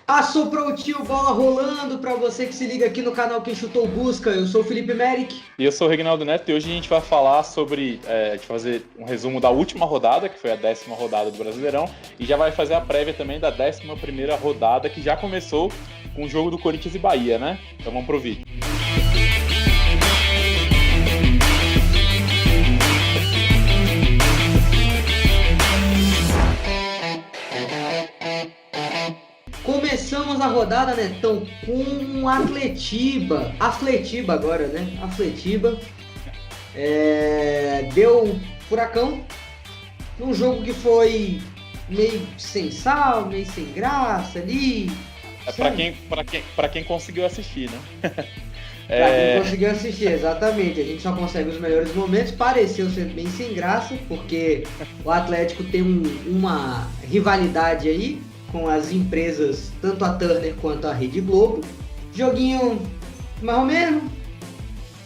Assoprou o tio, bola rolando para você que se liga aqui no canal Quem Chutou Busca. Eu sou o Felipe Merick. E eu sou o Reginaldo Neto e hoje a gente vai falar sobre, fazer um resumo da última rodada, que foi a 10ª rodada do Brasileirão, e já vai fazer a prévia também da 11ª rodada, que já começou com o jogo do Corinthians e Bahia, né? Então vamos pro vídeo. Começamos a rodada, Netão, com Afletiba agora, né? Afletiba. Deu furacão num jogo que foi meio sem sal, meio sem graça ali. Pra quem conseguiu assistir, né? Pra quem conseguiu assistir, exatamente. A gente só consegue os melhores momentos. Pareceu ser bem sem graça, porque o Atlético tem uma rivalidade aí com as empresas, tanto a Turner quanto a Rede Globo. Joguinho mais ou menos.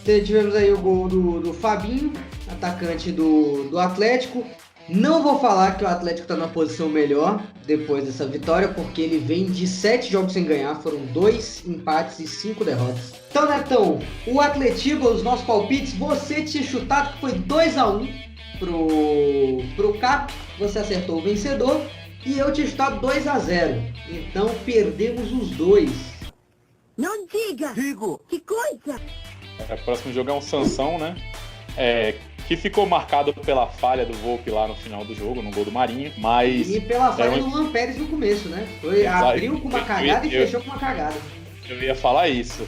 Tivemos aí o gol do Fabinho, atacante do Atlético. Não vou falar que o Atlético está numa posição melhor depois dessa vitória, porque ele vem de 7 jogos sem ganhar, foram 2 empates e 5 derrotas. Então, Netão, o Atletiba, os nossos palpites, você tinha chutado que foi 2-1 pro Cap, você acertou o vencedor, e eu tinha chutado 2-0, então perdemos os dois. Não diga! Digo! Que coisa! O próximo jogo é um Sansão, né? Que ficou marcado pela falha do Volpi lá no final do jogo, no gol do Marinho, mas... E pela falha do Luan Pérez no começo, né? Abriu com uma cagada e fechou com uma cagada. Eu ia falar isso.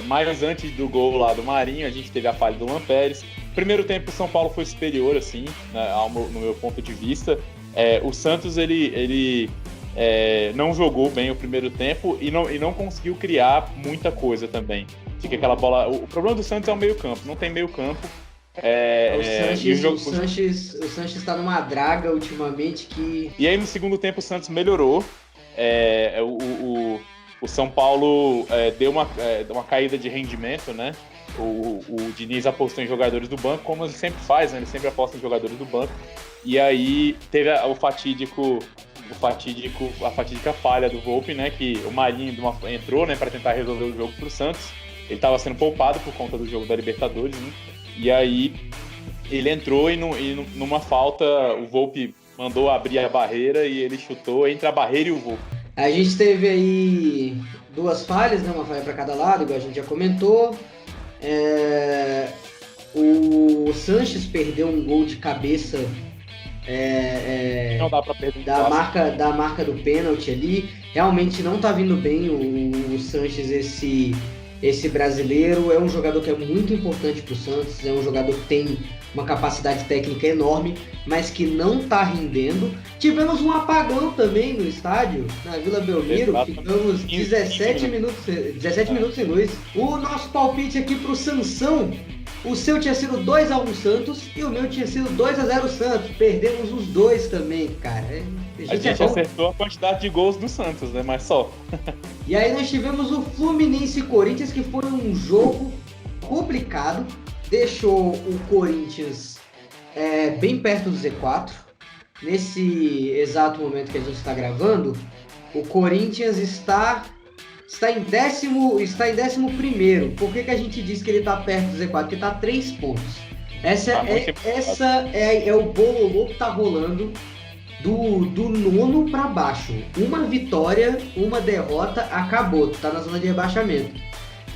Mas antes do gol lá do Marinho, a gente teve a falha do Luan Pérez. Primeiro tempo, o São Paulo foi superior, assim, né, no meu ponto de vista. O Santos, ele não jogou bem o primeiro tempo e não conseguiu criar muita coisa também. Fica aquela bola... O problema do Santos é o meio-campo, não tem meio-campo. O Sanches está numa draga ultimamente que... E aí no segundo tempo o Santos melhorou. O São Paulo deu uma caída de rendimento, né? O Diniz apostou em jogadores do banco, como ele sempre faz, né? Ele sempre aposta em jogadores do banco. E aí teve a fatídica falha do Volpi, né? Que o Marinho entrou, né, para tentar resolver o jogo pro Santos. Ele estava sendo poupado por conta do jogo da Libertadores, né? E aí ele entrou e numa falta o Volpi mandou abrir a barreira e ele chutou entre a barreira e o Volpi. A gente teve aí 2 falhas, né? Uma falha para cada lado, igual a gente já comentou. O Sanches perdeu um gol de cabeça não dá pra perder da marca do pênalti ali. Realmente não tá vindo bem o Sanches, esse brasileiro. É um jogador que é muito importante pro Santos, é um jogador que tem uma capacidade técnica enorme, mas que não tá rendendo. Tivemos um apagão também no estádio, na Vila Belmiro. Ficamos 17 minutos sem luz. O nosso palpite aqui pro Sansão, o seu tinha sido 2-1 Santos e o meu tinha sido 2-0 Santos. Perdemos os dois também, cara. A gente acertou a quantidade de gols do Santos, né? Mas só. E aí nós tivemos o Fluminense e Corinthians, que foi um jogo complicado. Deixou o Corinthians bem perto do Z4. Nesse exato momento que a gente está gravando, o Corinthians está em 11º. Por que a gente diz que ele está perto do Z4? Porque está a 3 pontos. Essa é o bololô que está rolando do nono para baixo. Uma vitória, uma derrota, acabou. Tu tá na zona de rebaixamento.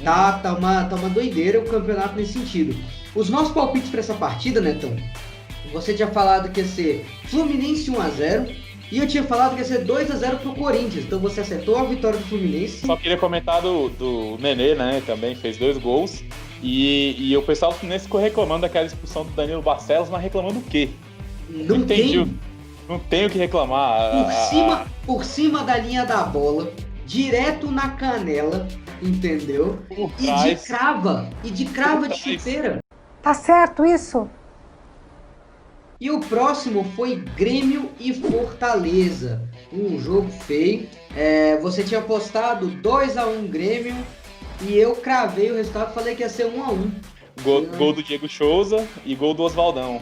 Tá uma doideira o campeonato nesse sentido. Os nossos palpites para essa partida, Netão, você tinha falado que ia ser Fluminense 1-0 e eu tinha falado que ia ser 2-0 pro Corinthians. Então você acertou a vitória do Fluminense. Só queria comentar do Nenê, né? Também fez 2 gols. E o pessoal do Fluminense ficou reclamando daquela expulsão do Danilo Barcelos, mas reclamando o quê? Não entendi. Não tenho o que reclamar. Por cima da linha da bola, direto na canela, entendeu? E de crava de chuteira. Tá certo isso? E o próximo foi Grêmio e Fortaleza. Um jogo feio. Você tinha apostado 2-1 Grêmio e eu cravei o resultado e falei que ia ser 1-1. Gol do Diego Souza e gol do Osvaldão.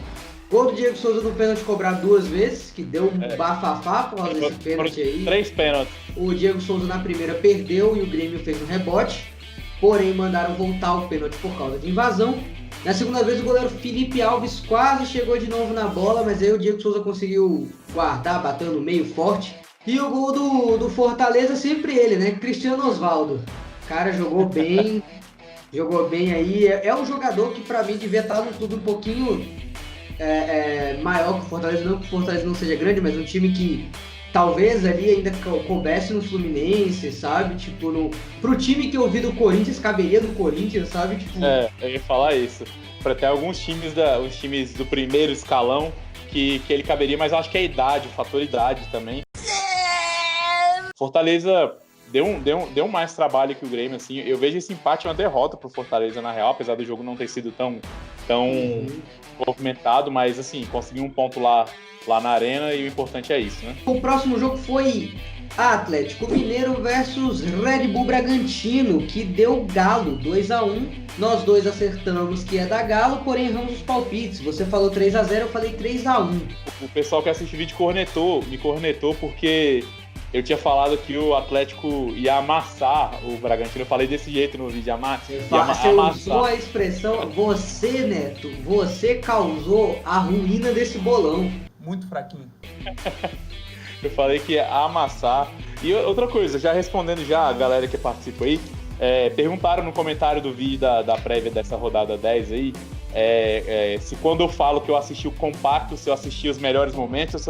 Gol do Diego Souza no pênalti cobrado 2 vezes, que deu um bafafá por causa desse pênalti aí. 3 pênaltis. O Diego Souza na primeira perdeu e o Grêmio fez um rebote, porém mandaram voltar o pênalti por causa de invasão. Na segunda vez o goleiro Felipe Alves quase chegou de novo na bola, mas aí o Diego Souza conseguiu guardar, bateu no meio forte. E o gol do Fortaleza, sempre ele, né? Cristiano Osvaldo. O cara jogou bem, jogou bem aí. É um jogador que pra mim devia estar num clube um pouquinho maior que o Fortaleza. Não que o Fortaleza não seja grande, mas um time que talvez ali ainda coubesse no Fluminense, sabe? Tipo, pro time que eu vi do Corinthians, caberia no Corinthians, sabe? Tipo... Eu ia falar isso. Pra ter alguns times, os times do primeiro escalão que ele caberia, mas eu acho que é a idade, o fator idade também. Fortaleza deu mais trabalho que o Grêmio, assim. Eu vejo esse empate uma derrota pro Fortaleza, na real, apesar do jogo não ter sido tão movimentado, mas, assim, conseguiu um ponto lá na arena e o importante é isso, né? O próximo jogo foi Atlético Mineiro versus Red Bull Bragantino, que deu Galo 2-1. Nós dois acertamos que é da Galo, porém erramos os palpites. Você falou 3-0, eu falei 3-1. O pessoal que assiste o vídeo me cornetou porque eu tinha falado que o Atlético ia amassar o Bragantino. Eu falei desse jeito no vídeo, Você usou a expressão, você, Neto, você causou a ruína desse bolão. Muito fraquinho. Eu falei que ia amassar. E outra coisa, já respondendo já a galera que participa aí, perguntaram no comentário do vídeo da prévia dessa rodada 10 aí, se quando eu falo que eu assisti o compacto, se eu assisti os melhores momentos,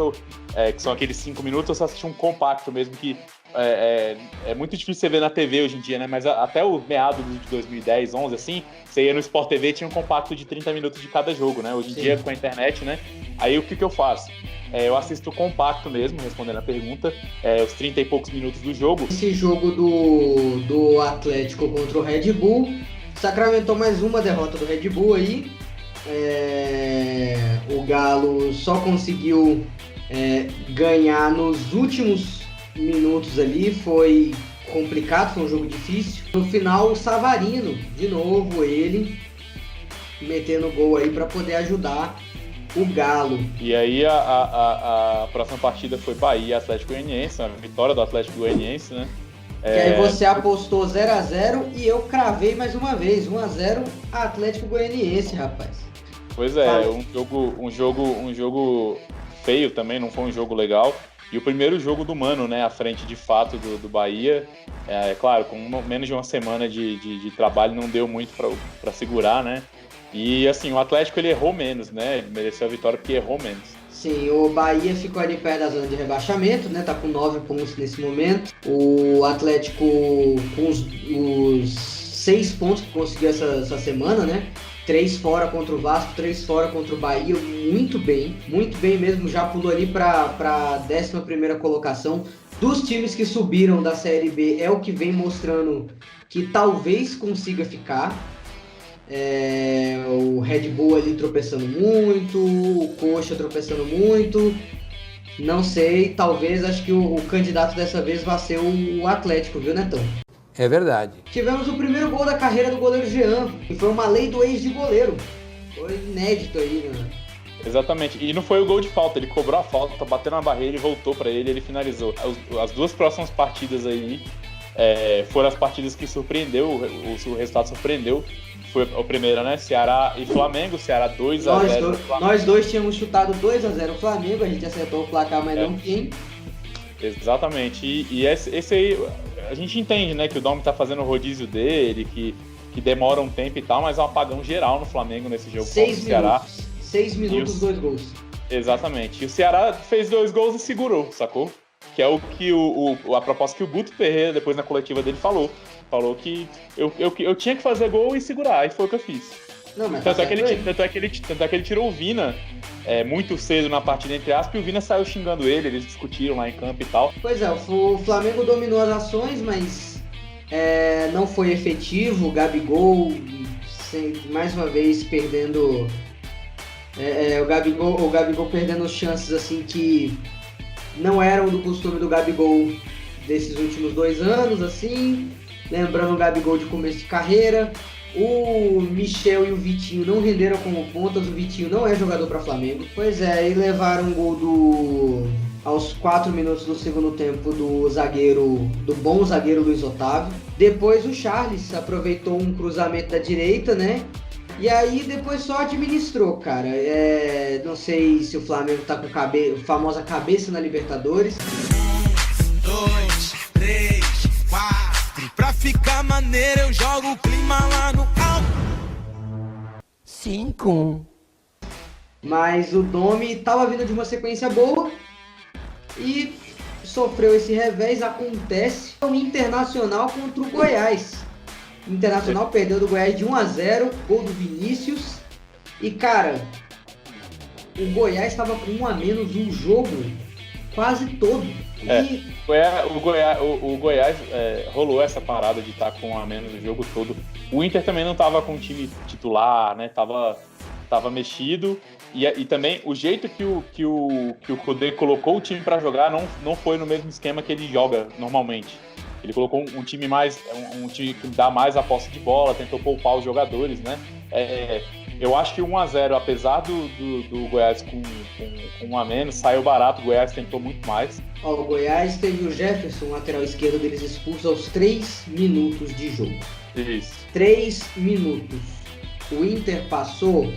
que são aqueles 5 minutos, ou se eu assisti um compacto mesmo, que é muito difícil você ver na TV hoje em dia, né? Mas até o meado de 2010, 11, assim, você ia no Sport TV e tinha um compacto de 30 minutos de cada jogo, né? Hoje em dia, com a internet, né? Aí o que eu faço? Eu assisto o compacto mesmo, respondendo a pergunta, os 30 e poucos minutos do jogo. Esse jogo do Atlético contra o Red Bull sacramentou mais uma derrota do Red Bull aí. O Galo só conseguiu ganhar nos últimos minutos ali, foi complicado, foi um jogo difícil. No final, o Savarino, de novo ele, metendo gol aí para poder ajudar o Galo. E aí a próxima partida foi Bahia e Atlético Goianiense, a vitória do Atlético Goianiense, né? E aí você apostou 0-0 e eu cravei mais uma vez, 1-0 Atlético Goianiense, rapaz. Pois é, um jogo feio também, não foi um jogo legal. E o primeiro jogo do Mano, né, à frente de fato do Bahia, claro, com menos de uma semana de trabalho não deu muito para segurar, né? E assim, o Atlético ele errou menos, né? Ele mereceu a vitória porque errou menos. Sim, o Bahia ficou ali perto da zona de rebaixamento, né? Tá com 9 pontos nesse momento. O Atlético com os 6 pontos que conseguiu essa semana, né? 3 fora contra o Vasco, 3 fora contra o Bahia, muito bem mesmo, já pulou ali para a 11ª colocação. Dos times que subiram da Série B, é o que vem mostrando que talvez consiga ficar. O Red Bull ali tropeçando muito, o Coxa tropeçando muito, não sei, talvez, acho que o candidato dessa vez vai ser o Atlético, viu, Netão? É verdade. Tivemos o primeiro gol da carreira do goleiro Jean, que foi uma lei do ex de goleiro. Foi inédito aí, né? Exatamente. E não foi o gol de falta, ele cobrou a falta, bateu na barreira e voltou pra ele finalizou. As duas próximas partidas aí foram as partidas que surpreendeu, o resultado surpreendeu. Foi a primeira, né? Ceará e Flamengo, Ceará 2-0. Nós dois tínhamos chutado 2-0 o Flamengo, a gente acertou o placar, mas não quem. Exatamente. E esse aí, a gente entende, né, que o Dom tá fazendo o rodízio dele, que demora um tempo e tal, mas é um apagão geral no Flamengo nesse jogo contra o Ceará. 6 minutos, 2 gols. Exatamente. E o Ceará fez 2 gols e segurou, sacou? Que é o que a proposta que o Guto Ferreira, depois na coletiva dele, falou. Falou que eu tinha que fazer gol e segurar, e foi o que eu fiz. Não, mas tanto é que ele tirou o Vina muito cedo na partida, entre aspas, e o Vina saiu xingando ele, eles discutiram lá em campo e tal. Pois é, o Flamengo dominou as ações, mas não foi efetivo. O Gabigol, mais uma vez, perdendo... o Gabigol perdendo chances assim que não eram do costume do Gabigol desses últimos 2 anos, assim. Lembrando o Gabigol de começo de carreira. O Michel e o Vitinho não renderam como pontas, o Vitinho não é jogador para Flamengo. Pois é, e levaram um gol aos 4 minutos do segundo tempo do bom zagueiro Luiz Otávio. Depois o Charles aproveitou um cruzamento da direita, né? E aí depois só administrou, cara. Não sei se o Flamengo tá com a famosa cabeça na Libertadores. 1, 2, 3, 4. Pra ficar maneiro eu jogo o clima lá no alto. 5. Mas o Domi tava vindo de uma sequência boa e sofreu esse revés. Acontece o Internacional contra o Goiás. O Internacional perdeu do Goiás de 1-0, gol do Vinícius. E, cara, o Goiás estava com 1 a menos o jogo quase todo. O Goiás rolou essa parada de estar com 1 a menos o jogo todo. O Inter também não estava com o time titular, né? Tava mexido. E também o jeito que o Cudê colocou o time para jogar não foi no mesmo esquema que ele joga normalmente. Ele colocou um time que dá mais a posse de bola, tentou poupar os jogadores, né? Eu acho que 1-0, apesar do Goiás com 1 a menos, saiu barato. O Goiás tentou muito mais. O Goiás teve o Jefferson, lateral esquerdo deles, expulso aos 3 minutos de jogo. Isso. 3 minutos. O Inter passou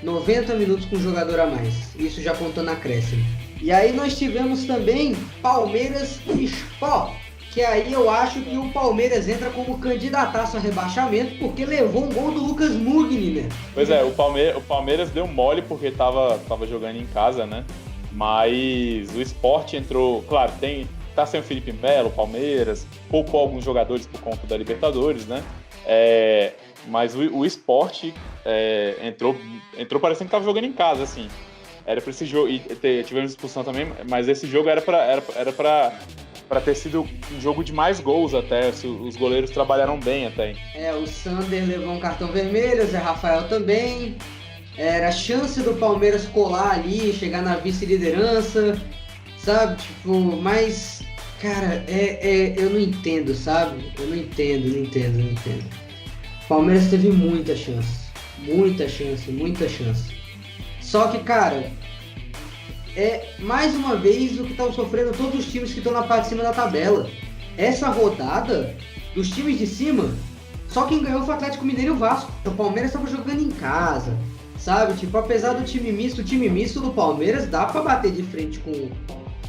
90 minutos com um jogador a mais. Isso já contando acréscimo. E aí nós tivemos também Palmeiras e Sport. Que aí eu acho que o Palmeiras entra como candidataço a rebaixamento, porque levou um gol do Lucas Mugni, né? Pois é, o Palmeiras deu mole porque tava jogando em casa, né? Mas o Sport entrou, claro, tá sem o Felipe Melo, o Palmeiras, poupou alguns jogadores por conta da Libertadores, né? Mas o Sport entrou parecendo que tava jogando em casa, assim. Era pra esse jogo, e tivemos expulsão também, mas esse jogo era pra ter sido um jogo de mais gols até, os goleiros trabalharam bem até. O Sander levou um cartão vermelho, o Zé Rafael também. Era a chance do Palmeiras colar ali, chegar na vice-liderança, sabe? Tipo, mas, cara, eu não entendo, sabe? Eu não entendo. O Palmeiras teve muita chance. Só que, cara, mais uma vez o que estão sofrendo todos os times que estão na parte de cima da tabela. Essa rodada, dos times de cima, só quem ganhou foi o Atlético Mineiro e o Vasco. O Palmeiras estava jogando em casa, sabe? Tipo, apesar do time misto, o time misto do Palmeiras dá pra bater de frente com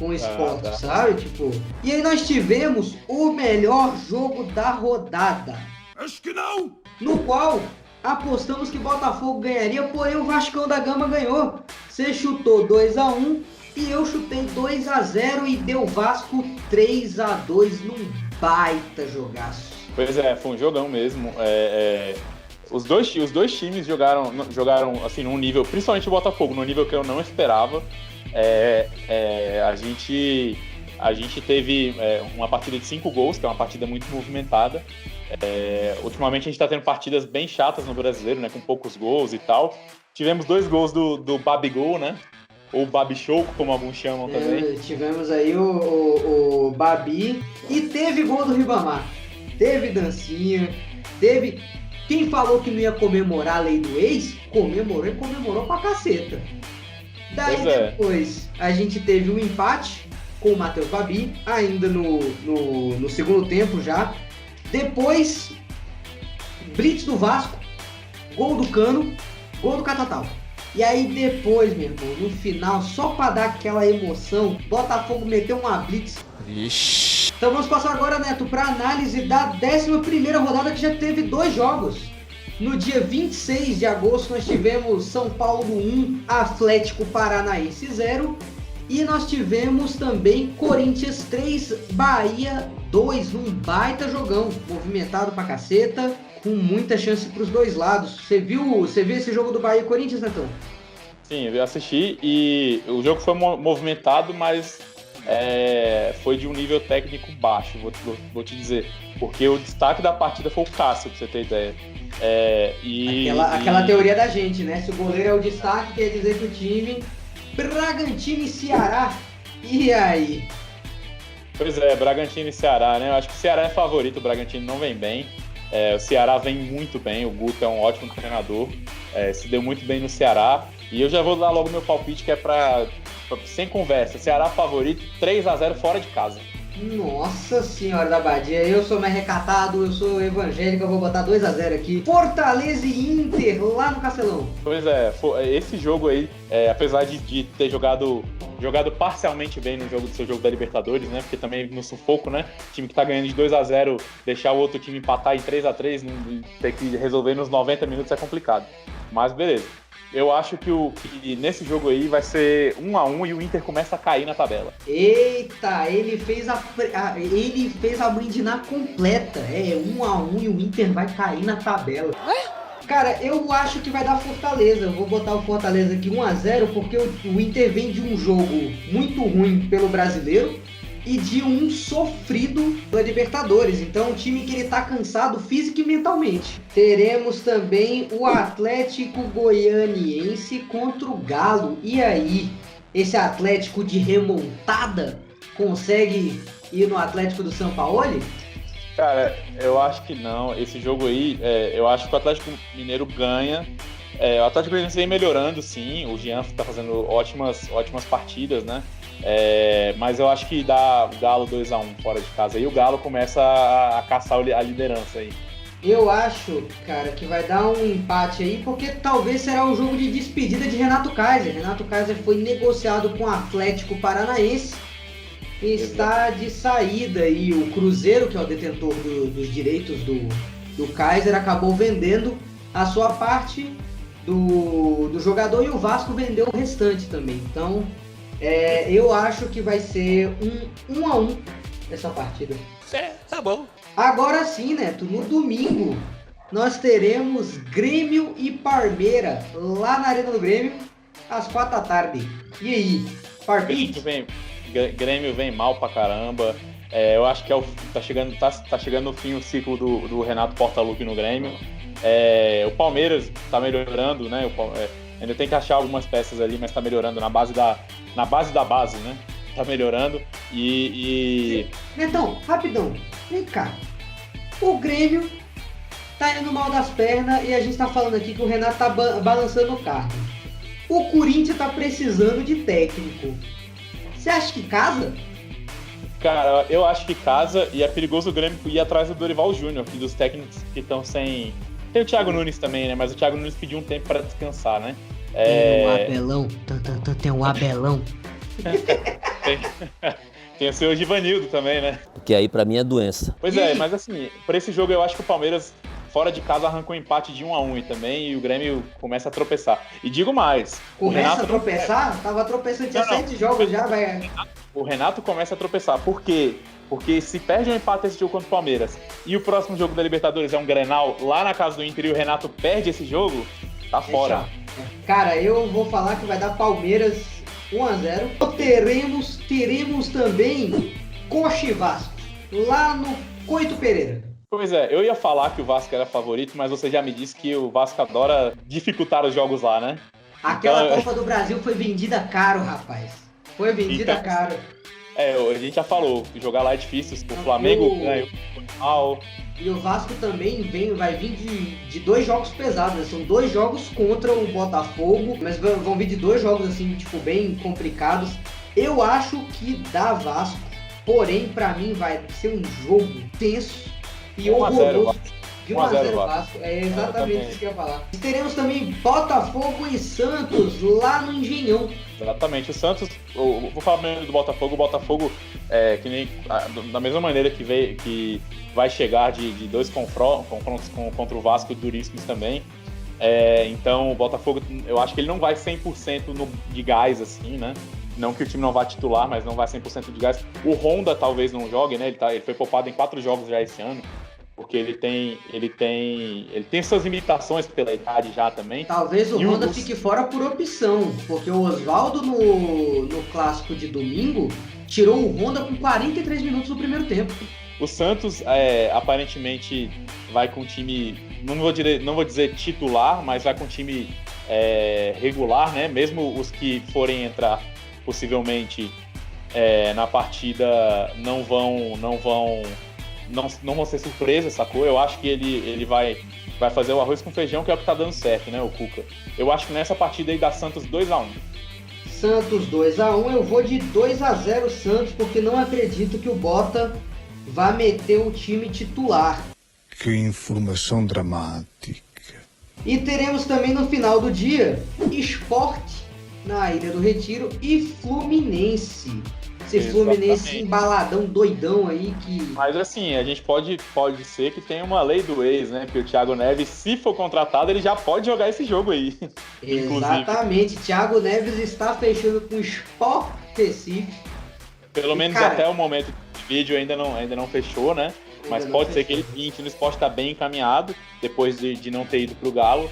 o Sport, sabe? Tipo, e aí nós tivemos o melhor jogo da rodada. Acho que não! No qual apostamos que Botafogo ganharia, porém o Vascão da Gama ganhou. Você chutou 2-1 e eu chutei 2-0 e deu Vasco 3-2 num baita jogaço. Pois foi um jogão mesmo. Os dois times jogaram assim num nível, principalmente o Botafogo, num nível que eu não esperava. A gente teve uma partida de 5 gols, que é uma partida muito movimentada. Ultimamente a gente está tendo partidas bem chatas no Brasileiro, né, com poucos gols e tal. Tivemos 2 gols do Babigol, né? Ou Babichou, como alguns chamam também. Tivemos aí o Babi e teve gol do Ribamar. Teve dancinha, teve... Quem falou que não ia comemorar a lei do ex, comemorou pra caceta. Daí depois a gente teve um empate com o Matheus Babi, ainda no segundo tempo já. Depois, blitz do Vasco, gol do Cano, gol do Catatal. E aí depois, meu irmão, no final, só pra dar aquela emoção, Botafogo meteu uma blitz. Ixi. Então vamos passar agora, Neto, pra análise da 11ª rodada, que já teve 2 jogos. No dia 26 de agosto nós tivemos São Paulo 1, Atlético Paranaense 0. E nós tivemos também Corinthians 3, Bahia 2, um baita jogão, movimentado pra caceta, com muita chance pros dois lados. Você viu esse jogo do Bahia e Corinthians, Netão? Sim, eu assisti e o jogo foi movimentado, mas foi de um nível técnico baixo, vou te dizer. Porque o destaque da partida foi o Cássio, pra você ter ideia. Aquela teoria da gente, né? Se o goleiro é o destaque, quer dizer que o time... Bragantino e Ceará, e aí? Pois Bragantino e Ceará, né? Eu acho que o Ceará é favorito, o Bragantino não vem bem. O Ceará vem muito bem, o Guto é um ótimo treinador, se deu muito bem no Ceará. E eu já vou dar logo meu palpite, que é sem conversa. Ceará favorito, 3-0 fora de casa. Nossa senhora da Badia, eu sou mais recatado, eu sou evangélico, eu vou botar 2-0 aqui. Fortaleza e Inter, lá no Castelão. Pois é, esse jogo aí, apesar de ter jogado parcialmente bem no seu jogo da Libertadores, né? Porque também no sufoco, né? O time que tá ganhando de 2-0, deixar o outro time empatar em 3-3, ter que resolver nos 90 minutos é complicado. Mas beleza. Eu acho que nesse jogo aí vai ser 1-1 e o Inter começa a cair na tabela. Eita, ele fez a mandinar completa. 1-1 e o Inter vai cair na tabela. Cara, eu acho que vai dar Fortaleza. Eu vou botar o Fortaleza aqui 1-0, porque o Inter vem de um jogo muito ruim pelo Brasileiro e de um sofrido da Libertadores. Então, um time que ele tá cansado física e mentalmente. Teremos também o Atlético Goianiense contra o Galo. E aí, esse Atlético de remontada consegue ir no Atlético do Sampaoli? Cara, eu acho que não. Esse jogo aí, eu acho que o Atlético Mineiro ganha. O Atlético Goianiense vem melhorando, sim. O Jean tá fazendo ótimas partidas, né? Mas eu acho que dá o Galo 2-1 fora de casa. E o Galo começa a caçar a liderança aí. Eu acho, cara, que vai dar um empate aí, porque talvez será um jogo de despedida de Renato Kaiser. Renato Kaiser foi negociado com o Atlético Paranaense e está de saída. E o Cruzeiro, que é o detentor dos direitos do Kaiser, acabou vendendo a sua parte do jogador, e o Vasco vendeu o restante também. Então, eu acho que vai ser 1-1 essa partida. Tá bom. Agora sim, Neto, no domingo nós teremos Grêmio e Parmeira lá na Arena do Grêmio às 4 da tarde. E aí, palpite? Grêmio vem mal pra caramba. Eu acho que tá chegando no fim o ciclo do Renato Portaluppi no Grêmio. O Palmeiras tá melhorando, né? Ainda tem que achar algumas peças ali, mas tá melhorando na base da base, né? Tá melhorando. Netão, rapidão, vem cá. O Grêmio tá indo mal das pernas e a gente tá falando aqui que o Renato tá balançando o carro. O Corinthians tá precisando de técnico. Você acha que casa? Cara, eu acho que casa, e é perigoso o Grêmio ir atrás do Dorival Júnior, que dos técnicos que estão sem... Tem o Thiago Nunes também, né? Mas o Thiago Nunes pediu um tempo para descansar, né? Tem um Abelão. Tem um Abelão. Tem o seu Givanildo também, né? Porque aí pra mim é doença. Pois mas assim, por esse jogo eu acho que o Palmeiras, fora de casa, arrancou um empate de 1-1 também, e o Grêmio começa a tropeçar. E digo mais... Começa a tropeçar? Tava tropeçando, tinha 7 jogos já, vai... O Renato começa a tropeçar. Por quê? Porque se perde um empate esse jogo contra o Palmeiras e o próximo jogo da Libertadores é um Grenal lá na casa do Inter e o Renato perde esse jogo, tá fora. Cara, eu vou falar que vai dar Palmeiras 1-0. Teremos também Coxa e Vasco, lá no Coito Pereira. Pois eu ia falar que o Vasco era favorito, mas você já me disse que o Vasco adora dificultar os jogos lá, né? Aquela Copa do Brasil foi vendida caro, rapaz. Foi vendida caro. A gente já falou, jogar lá é difícil, o Flamengo ganhou mal. E o Vasco também vai vir de 2 jogos pesados, né? São 2 jogos contra o Botafogo, mas vão vir de 2 jogos assim, tipo, bem complicados. Eu acho que dá Vasco, porém, pra mim vai ser um jogo tenso e horroroso. De 1-0 Vasco. É exatamente isso que eu ia falar. Teremos também Botafogo e Santos lá no Engenhão. Exatamente. O Santos, vou falar primeiro do Botafogo. O Botafogo, que nem da mesma maneira que vai chegar de 2 confrontos contra o Vasco duríssimos também. Então o Botafogo, eu acho que ele não vai 100% de gás, assim, né? Não que o time não vá titular, mas não vai 100% de gás. O Honda talvez não jogue, né? Ele foi poupado em 4 jogos já esse ano. Porque ele tem suas limitações pela idade já também. Talvez o Honda fique fora por opção, porque o Oswaldo no clássico de domingo tirou o Honda com 43 minutos no primeiro tempo. O Santos aparentemente vai com um time, não vou dizer titular, mas vai com um time regular, né? Mesmo os que forem entrar possivelmente na partida não vão não vão ser surpresas, sacou? Eu acho que ele vai fazer o arroz com feijão, que é o que tá dando certo, né, o Cuca. Eu acho que nessa partida aí dá Santos 2-1. Santos 2-1, eu vou de 2-0 Santos, porque não acredito que o Bota vá meter o time titular. Que informação dramática. E teremos também no final do dia Sport na Ilha do Retiro e Fluminense. Esse Fluminense embaladão, doidão aí que... Mas assim, a gente pode ser que tenha uma lei do ex, né? Que o Thiago Neves, se for contratado, ele já pode jogar esse jogo aí. Exatamente, Thiago Neves está fechando com o Sport Recife. Pelo menos cara, até o momento do vídeo ainda não fechou, né? Mas pode ser que ele pinte, no Sport tá bem encaminhado, depois de não ter ido pro Galo.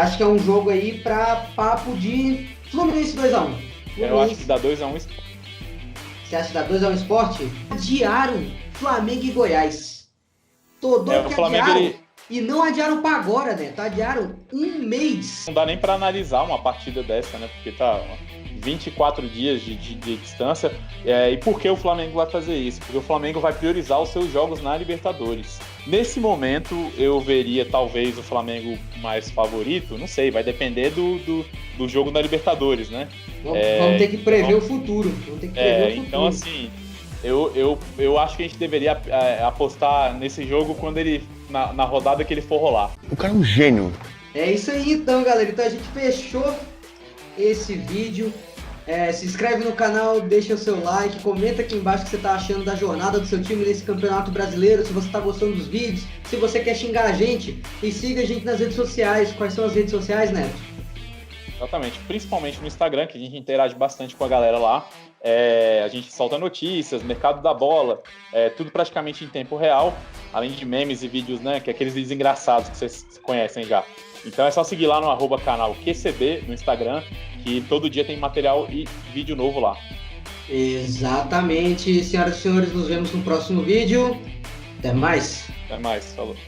Acho que é um jogo aí pra papo de Fluminense 2-1. Eu acho que dá 2-1 Sport. Você acha que dá 2-1 Sport? Adiaram Flamengo e Goiás. Todo que Flamengo, adiaram. E não adiaram pra agora, né? Adiaram um mês. Não dá nem pra analisar uma partida dessa, né? Porque tá 24 dias de distância. E por que o Flamengo vai fazer isso? Porque o Flamengo vai priorizar os seus jogos na Libertadores. Nesse momento, eu veria talvez o Flamengo mais favorito. Não sei, vai depender do jogo na Libertadores, né? Vamos ter que prever o futuro. Então, assim, eu acho que a gente deveria apostar nesse jogo quando ele na rodada que ele for rolar. O cara é um gênio. É isso aí, então, galera. Então a gente fechou esse vídeo. Se inscreve no canal, deixa o seu like, comenta aqui embaixo o que você está achando da jornada do seu time nesse Campeonato Brasileiro, se você está gostando dos vídeos, se você quer xingar a gente, e siga a gente nas redes sociais. Quais são as redes sociais, Neto? Exatamente, principalmente no Instagram, que a gente interage bastante com a galera lá. A gente solta notícias, mercado da bola, tudo praticamente em tempo real, além de memes e vídeos, né, que é aqueles vídeos engraçados que vocês conhecem já. Então é só seguir lá no @canal QCB no Instagram, que todo dia tem material e vídeo novo lá. Exatamente, senhoras e senhores, nos vemos no próximo vídeo. Até mais. Até mais, falou.